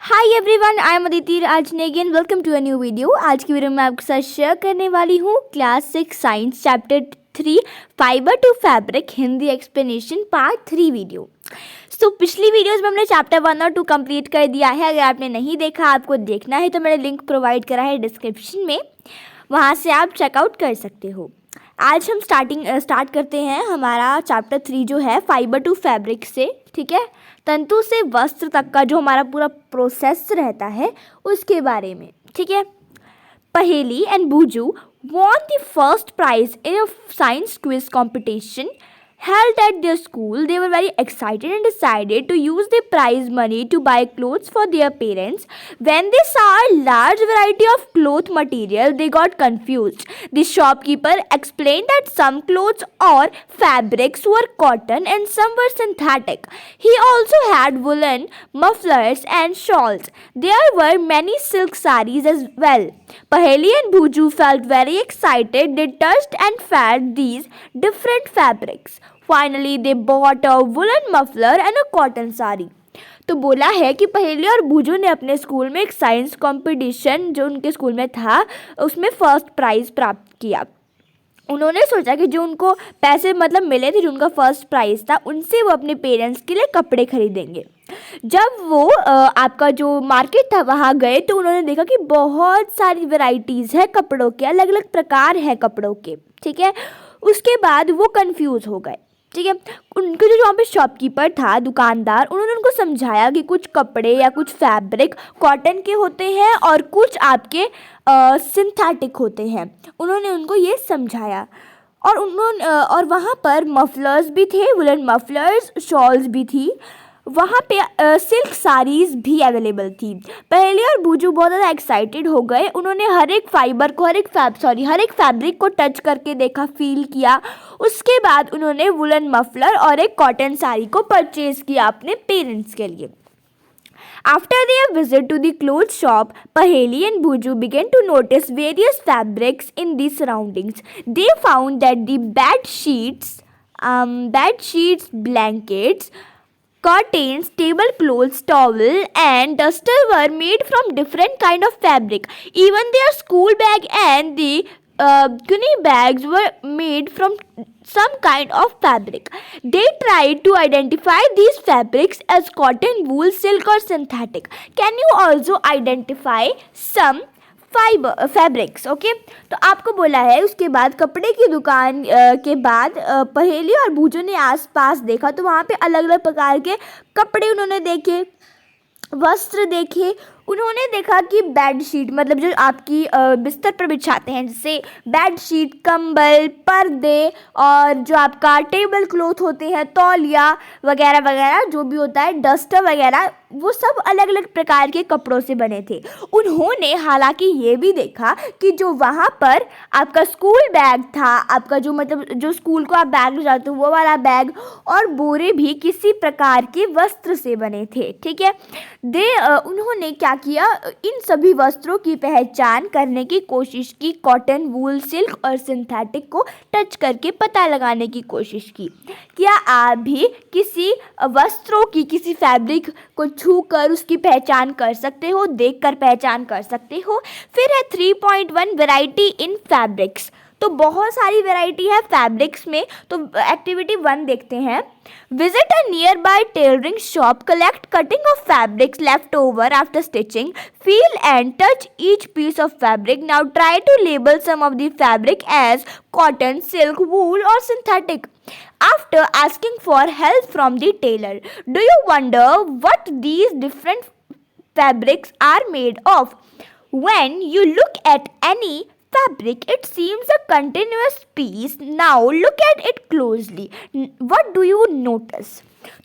Hi everyone, I am Aditi Rajne again welcome to a new video. आज की video में आपके साथ शेयर करने वाली हूँ class 6 science chapter 3 fibre to fabric Hindi explanation part 3 video. तो पिछली वीडियोस में हमने चैप्टर 1 और 2 कंप्लीट कर दिया है। अगर आपने नहीं देखा, आपको देखना है तो मैंने लिंक प्रोवाइड करा है डिस्क्रिप्शन में, वहाँ से आप चेकआउट कर सकते हो। आज हम स्टार्ट करते हैं हमारा चैप्टर 3 जो है फाइबर टू फैब्रिक से, ठीक है, तंतु से वस्त्र तक का जो हमारा पूरा प्रोसेस रहता है उसके बारे में, ठीक है। पहेली and बूजू won the first prize in a science quiz competition held at their school. They were very excited and decided to use the prize money to buy clothes for their parents. When they saw a large variety of cloth material, they got confused. The shopkeeper explained that some clothes or fabrics were cotton and some were synthetic. He also had woolen mufflers and shawls. There were many silk sarees as well. Paheli and Bhuju felt very excited. They touched and felt these different fabrics. Finally, they bought a woolen muffler and a cotton sari. तो बोला है कि पहेली और बूजू ने अपने school में एक साइंस कंपटीशन जो उनके स्कूल में था उसमें फर्स्ट प्राइज़ प्राप्त किया। उन्होंने सोचा कि जो उनको पैसे मिले थे, जो उनका फर्स्ट प्राइज़ था, उनसे वो अपने पेरेंट्स के लिए कपड़े खरीदेंगे। जब वो आपका जो मार्केट था वहाँ गए तो उन्होंने देखा कि बहुत सारी वैरायटीज़ है कपड़ों के, अलग अलग प्रकार हैं कपड़ों के, ठीक है। उसके बाद वो कंफ्यूज हो गए, ठीक है। उनके जो वहाँ पे शॉपकीपर था, दुकानदार, उन्होंने उनको समझाया कि कुछ कपड़े या कुछ फैब्रिक कॉटन के होते हैं और कुछ आपके सिंथेटिक होते हैं। उन्होंने उनको ये समझाया और वहाँ पर मफलर्स भी थे, वुलन मफलर्स, शॉल्स भी थी, वहाँ पे सिल्क साड़ीज़ भी अवेलेबल थी। पहले और बूजू बहुत ज़्यादा एक्साइटेड हो गए। उन्होंने हर एक फैब्रिक को टच करके देखा, फील किया। उसके बाद उन्होंने वुलन मफलर और एक कॉटन साड़ी को परचेज़ किया अपने पेरेंट्स के लिए। After their visit to the clothes shop, Paheli and Bhuju began to notice various fabrics in the surroundings. They found that the bed sheets, blankets, curtains, tablecloths, towel and duster were made from different kind of fabric. Even their school bag and the gunny bags were made from some kind of fabric. They tried to identify these fabrics as cotton, wool, silk or synthetic. Can you also identify some fabrics, okay. तो आपको बोला है उसके बाद कपड़े की दुकान के बाद पहेली और बूजू ने आसपास देखा तो वहाँ पे अलग अलग प्रकार के कपड़े उन्होंने देखे, वस्त्र देखे। उन्होंने देखा कि बेड शीट जो आपकी बिस्तर पर बिछाते हैं, जैसे बेड शीट, कंबल, पर्दे और जो आपका टेबल क्लॉथ होते हैं, तौलिया वगैरह वगैरह जो भी होता है, डस्टर वगैरह, वो सब अलग अलग प्रकार के कपड़ों से बने थे। उन्होंने हालांकि ये भी देखा कि जो वहाँ पर आपका स्कूल बैग था, आपका जो स्कूल को आप बैग ले जाते हो वो वाला बैग और बोरे भी किसी प्रकार के वस्त्र से बने थे, ठीक है। उन्होंने क्या किया, इन सभी वस्त्रों की पहचान करने की कोशिश की, कॉटन, वूल, सिल्क और सिंथेटिक को टच करके पता लगाने की कोशिश की। क्या आप भी किसी वस्त्रों की, किसी फैब्रिक को छूकर उसकी पहचान कर सकते हो, देखकर पहचान कर सकते हो? फिर है 3.1 वैरायटी इन फैब्रिक्स। तो बहुत सारी वैरायटी है फैब्रिक्स में। तो एक्टिविटी 1 देखते हैं। Visit a nearby tailoring shop, collect cutting of fabrics left over after stitching, feel and touch each piece of fabric. Now try to label some of the fabric as cotton, silk, wool और synthetic. After asking for help from the tailor, do you wonder what these different fabrics are made of? When you look at any fabric, it seems a continuous piece. Now look at it closely. What do you notice?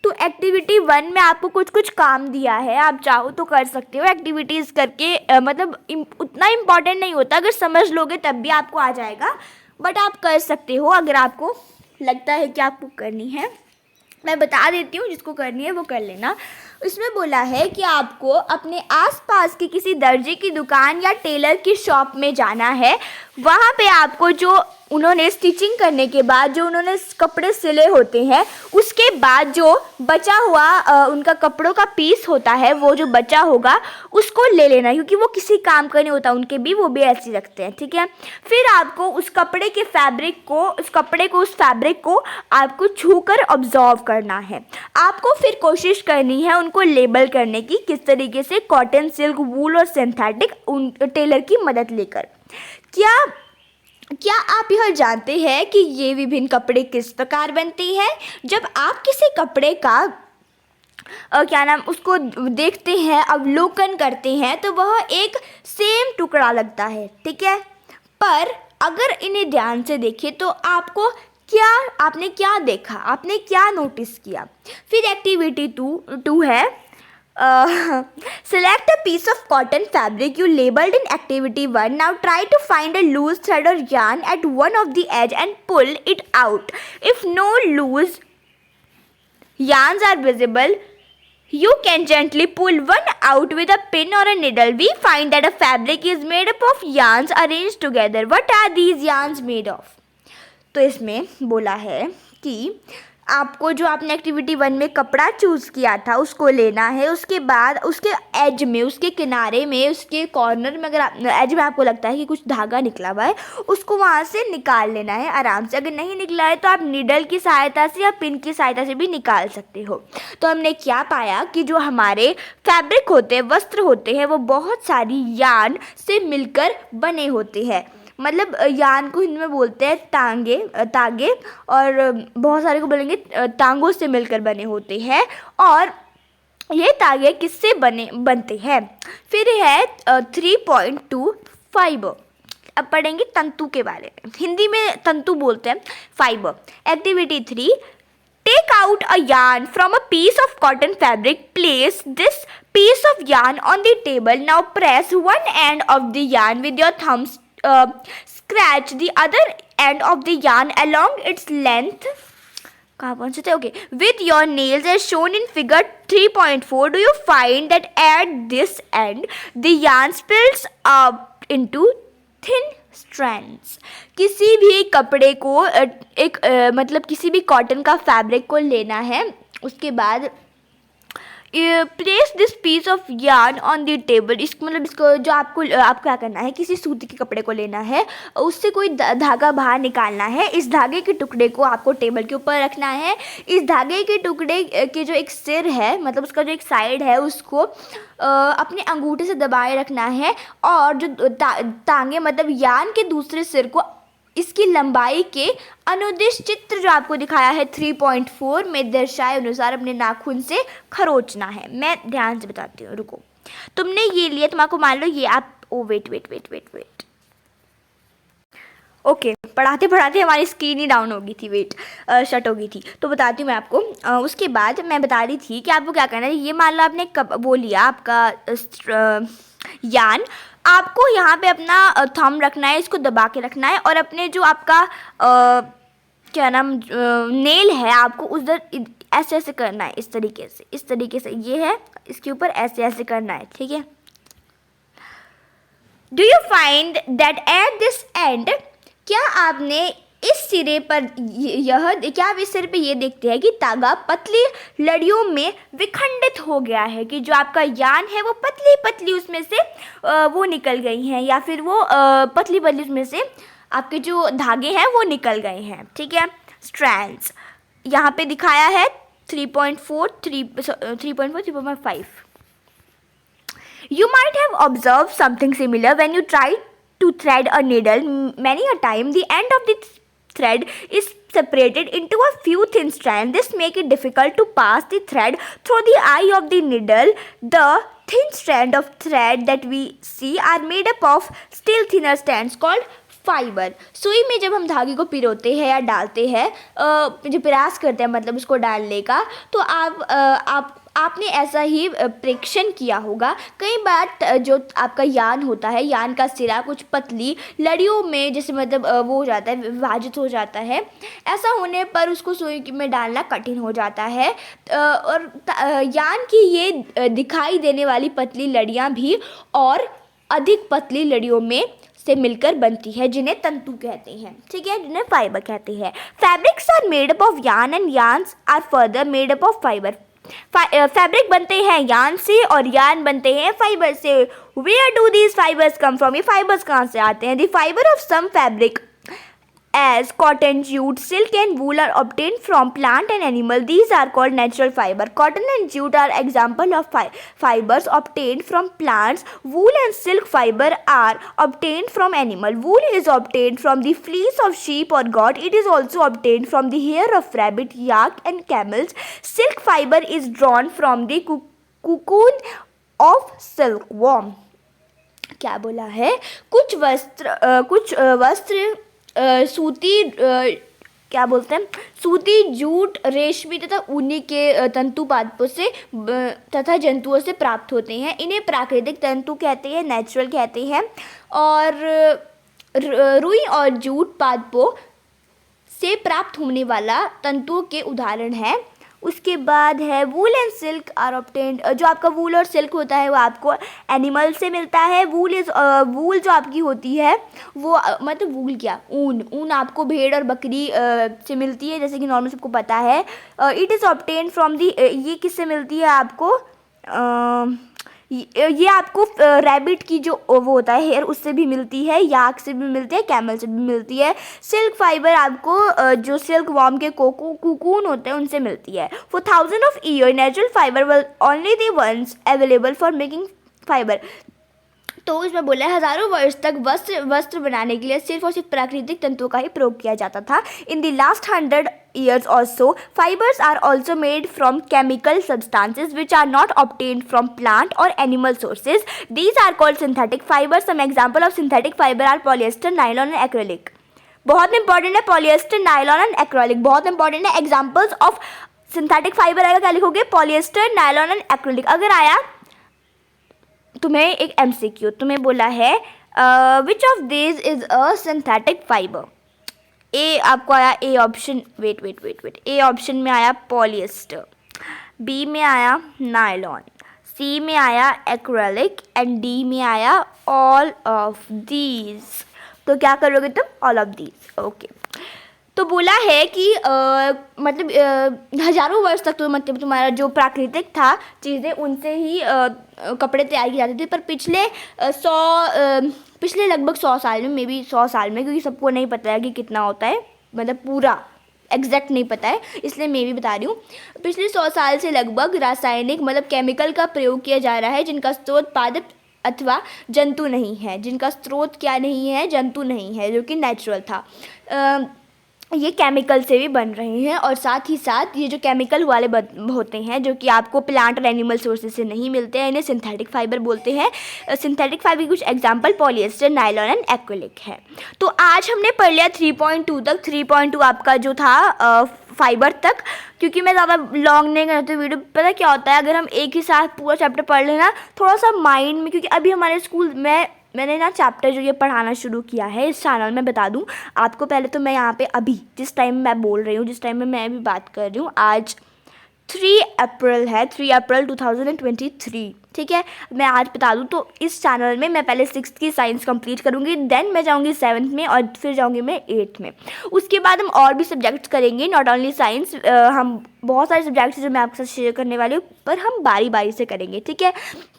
तो activity 1 में आपको कुछ कुछ काम दिया है, आप चाहो तो कर सकते हो। एक्टिविटीज़ करके उतना इम्पॉर्टेंट नहीं होता, अगर समझ लोगे तब भी आपको आ जाएगा, बट आप कर सकते हो अगर आपको लगता है कि आपको करनी है। मैं बता देती हूँ, जिसको करनी है वो कर लेना। इसमें बोला है कि आपको अपने आसपास की किसी दर्जी की दुकान या टेलर की शॉप में जाना है। वहाँ पे आपको जो उन्होंने स्टिचिंग करने के बाद जो उन्होंने कपड़े सिले होते हैं, उसके बाद जो बचा हुआ उनका कपड़ों का पीस होता है, वो जो बचा होगा उसको ले लेना, क्योंकि वो किसी काम का नहीं होता उनके भी, वो भी ऐसे रखते हैं, ठीक है। फिर आपको उस कपड़े के फैब्रिक को उस फैब्रिक को आपको छूकर ऑब्जर्व करना है। आपको फिर कोशिश करनी है उनको लेबल करने की, किस तरीके से, कॉटन, सिल्क, वूल और सिंथेटिक, उन टेलर की मदद लेकर। क्या आप यह जानते हैं कि ये विभिन्न कपड़े किस प्रकार बनते हैं? जब आप किसी कपड़े का उसको देखते हैं, अवलोकन करते हैं, तो वह एक सेम टुकड़ा लगता है, ठीक है। पर अगर इन्हें ध्यान से देखें तो आपने क्या देखा, आपने क्या नोटिस किया। फिर एक्टिविटी टू है, select a piece of cotton fabric you labeled in activity 1. Now try to find a loose thread or yarn at one of the edge and pull it out. If no loose yarns are visible, you can gently pull one out with a pin or a needle. We find that a fabric is made up of yarns arranged together. What are these yarns made of? तो इसमें बोला है कि आपको जो आपने activity 1 में कपड़ा चूज़ किया था उसको लेना है, उसके बाद उसके एज में, उसके किनारे में, उसके कॉर्नर में, अगर एज में आपको लगता है कि कुछ धागा निकला हुआ है, उसको वहाँ से निकाल लेना है आराम से। अगर नहीं निकला है तो आप नीडल की सहायता से या पिन की सहायता से भी निकाल सकते हो। तो हमने क्या पाया कि जो हमारे फैब्रिक होते हैं, वस्त्र होते हैं, वो बहुत सारी यार्न से मिलकर बने होते हैं। मतलब यार्न को हिंदी में बोलते हैं तागे, और बहुत सारे को बोलेंगे तांगों से मिलकर बने होते हैं। और ये तागे किससे बनते हैं? फिर है 3.2 फाइबर। अब पढ़ेंगे तंतु के बारे में, हिंदी में तंतु बोलते हैं, fibre. Activity 3, take out a yarn from a piece of cotton fabric. Place this piece of yarn on the table. Now press one end of the yarn with your thumbs. Scratch the other end of the yarn along its length. कहाँ पहुँचे थे? Okay. With your nails as shown in figure 3.4. Do you find that at this end the yarn splits up into thin strands? किसी भी कपड़े को मतलब किसी भी कॉटन का फैब्रिक को लेना है, उसके बाद place this piece of yarn on the table. इसको जो आपको क्या करना है, किसी सूती के कपड़े को लेना है, उससे कोई धागा बाहर निकालना है। इस धागे के टुकड़े को आपको टेबल के ऊपर रखना है। इस धागे के टुकड़े के जो एक सिर है, मतलब उसका जो एक साइड है, उसको अपने अंगूठे से दबाए रखना है, और जो तांगे मतलब यार्न के दूसरे सिर को इसकी लंबाई के अनुदिश चित्र जो आपको दिखाया है 3.4 में दर्शाए अनुसार अपने नाखून से खरोचना है। मैं ध्यान से बताती हूँ, रुको। तुमने ये लिया, तुम आपको मान लो ये आप वेट ओके, पढ़ाते पढ़ाते हमारी स्क्रीन ही डाउन हो गई थी, शट हो गई थी। तो बताती हूँ मैं आपको। उसके बाद मैं बता रही थी कि आपको क्या करना है। ये मान लो आपने वो लिया आपका यार्न, आपको यहाँ पे अपना थंब रखना है, इसको दबा के रखना है, और अपने जो आपका नेल है, आपको उधर ऐसे ऐसे करना है, इस तरीके से ये है, इसके ऊपर ऐसे ऐसे करना है, ठीक है। Do you find that at this and, क्या आपने इस सिरे पर क्या आप इस सिरे पे ये देखते हैं कि तागा पतली लड़ियों में विखंडित हो गया है, कि जो आपका यार्न है वो पतली पतली उसमें से वो निकल गई हैं, या फिर वो पतली पतली उसमें से आपके जो धागे हैं वो निकल गए हैं, ठीक है। स्ट्रैंड्स यहाँ पे दिखाया है 3.4, 3.5. You might have observed something similar when you try to thread a needle. Many a time the end of the thread is separated into a few thin strands. This makes it difficult to pass the thread through the eye of the needle. The thin strand of thread that we see are made up of still thinner strands called fibre. सुई में जब हम धागे को पिरोते हैं या डालते हैं, जो प्रयास करते हैं मतलब उसको डालने का, तो आपने ऐसा ही प्रेक्षण किया होगा। कई बार जो आपका यार्न होता है, यार्न का सिरा कुछ पतली लड़ियों में जैसे मतलब वो हो जाता है, विभाजित हो जाता है। ऐसा होने पर उसको सुई में डालना कठिन हो जाता है, और यार्न की ये दिखाई देने वाली पतली लड़ियाँ भी और अधिक पतली लड़ियों में से मिलकर बनती है, जिन्हें तंतु कहते हैं, ठीक है, जिन्हें फाइबर कहते हैं। Fabrics are made up of yarn and yarns are further made up of fibre. Fabric बनते हैं यार्न से और यार्न बनते हैं फाइबर से। Where do these fibres come from? ये फाइबर्स कहाँ से आते हैं? The fibre of some fabric as cotton, jute, silk and wool are obtained from plant and animal. These are called natural fiber. Cotton and jute are example of fibers obtained from plants. Wool and silk fiber are obtained from animal. Wool is obtained from the fleece of sheep or goat. It is also obtained from the hair of rabbit, yak and camels. Silk fiber is drawn from the cocoon of silkworm. क्या बोला है? कुछ वस्त्र सूती क्या बोलते हैं, सूती, जूट, रेशमी तथा ऊनी के तंतु पादपों से तथा जंतुओं से प्राप्त होते हैं। इन्हें प्राकृतिक तंतु कहते हैं, नेचुरल कहते हैं। और रुई और जूट पादपों से प्राप्त होने वाला तंतुओं के उदाहरण है। उसके बाद है wool and silk are obtained. जो आपका वूल और सिल्क होता है वो आपको एनिमल से मिलता है। वूल जो आपकी होती है वो मतलब वूल क्या, ऊन आपको भेड़ और बकरी से मिलती है, जैसे कि नॉर्मल सबको पता है। It is obtained from the, ये किससे मिलती है आपको? ये आपको रैबिट की जो वो होता है हेयर, उससे भी मिलती है, याक से भी मिलती है, कैमल से भी मिलती है। सिल्क फाइबर आपको जो सिल्क वॉर्म के कुकून होते हैं उनसे मिलती है। For thousand of year natural fibre were only the ones available for making fibre. तो इसमें बोला है हज़ारों वर्ष तक वस्त्र बनाने के लिए सिर्फ और सिर्फ प्राकृतिक तंतुओं का ही प्रयोग किया जाता था। In the last 100 years or so, fibers are also made from chemical substances which are not obtained from plant or animal sources. These are called synthetic fibers. Some example of synthetic fiber are polyester, nylon and acrylic. बहुत important है polyester, nylon and acrylic, बहुत important है। Examples of synthetic fibre आएगा, क्या लिखोगे? Polyester, nylon and acrylic. अगर आया तुम्हें एक MCQ, तुम्हें बोला है which of this is a synthetic fibre? A आपको आया A option, wait, A option में आया पॉलिएस्टर, बी में आया नायलॉन, सी में आया एक्रेलिक एंड डी में आया ऑल ऑफ दीज। तो क्या करोगे तुम? All of these, okay. तो बोला है कि मतलब हज़ारों वर्ष तक तो मतलब तुम्हारा जो प्राकृतिक था चीज़ें, उनसे ही कपड़े तैयार किए जाते थे। पर पिछले लगभग 100 साल में, मे बी 100 साल में, क्योंकि सबको नहीं पता है कि कितना होता है, मतलब पूरा एग्जैक्ट नहीं पता है, इसलिए मैं भी बता रही हूँ। पिछले 100 साल से लगभग रासायनिक मतलब केमिकल का प्रयोग किया जा रहा है, जिनका स्रोत पादप अथवा जंतु नहीं है, जिनका स्रोत क्या नहीं है? जंतु नहीं है, जो कि नेचुरल था। ये केमिकल से भी बन रहे हैं, और साथ ही साथ ये जो केमिकल वाले होते हैं जो कि आपको प्लांट और एनिमल सोर्सेज से नहीं मिलते हैं, इन्हें सिंथेटिक फाइबर बोलते हैं। सिंथेटिक फाइबर के कुछ example polyester, nylon and acrylic है। तो आज हमने पढ़ लिया 3.2 तक। 3.2 आपका जो था फाइबर तक, क्योंकि मैं ज़्यादा लॉन्ग नहीं करती वीडियो। पता क्या होता है, अगर हम एक ही साथ पूरा चैप्टर पढ़ लेना थोड़ा सा माइंड में, क्योंकि अभी हमारे स्कूल में मैंने ना चैप्टर जो ये पढ़ाना शुरू किया है इस चैनल में, बता दूं आपको। पहले तो मैं यहाँ पे अभी जिस टाइम मैं बोल रही हूँ, जिस टाइम में मैं अभी बात कर रही हूँ, आज 3 अप्रैल है, 3 अप्रैल 2023, ठीक है। मैं आज बता दूं तो इस चैनल में मैं पहले 6th की साइंस कंप्लीट करूँगी, देन मैं जाऊँगी 7th में, और फिर जाऊँगी मैं 8th में। उसके बाद हम और भी सब्जेक्ट्स करेंगे, नॉट ओनली साइंस। हम बहुत सारे सब्जेक्ट्स जो मैं आपके साथ शेयर करने वाली हूँ, पर हम बारी बारी से करेंगे, ठीक है।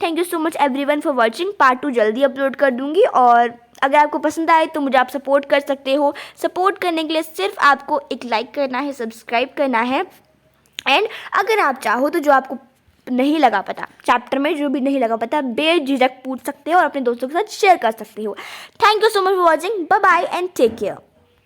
Thank you so much everyone for watching. Part 2 जल्दी अपलोड कर दूँगी, और अगर आपको पसंद आए तो मुझे आप सपोर्ट कर सकते हो। सपोर्ट करने के लिए सिर्फ आपको एक लाइक करना है, सब्सक्राइब करना है, एंड अगर आप चाहो तो जो आपको नहीं लगा पता चैप्टर में, जो भी नहीं लगा पता, बेझिझक पूछ सकते हो और अपने दोस्तों के साथ शेयर कर सकते हो। Thank you so much for watching. Bye bye and take care.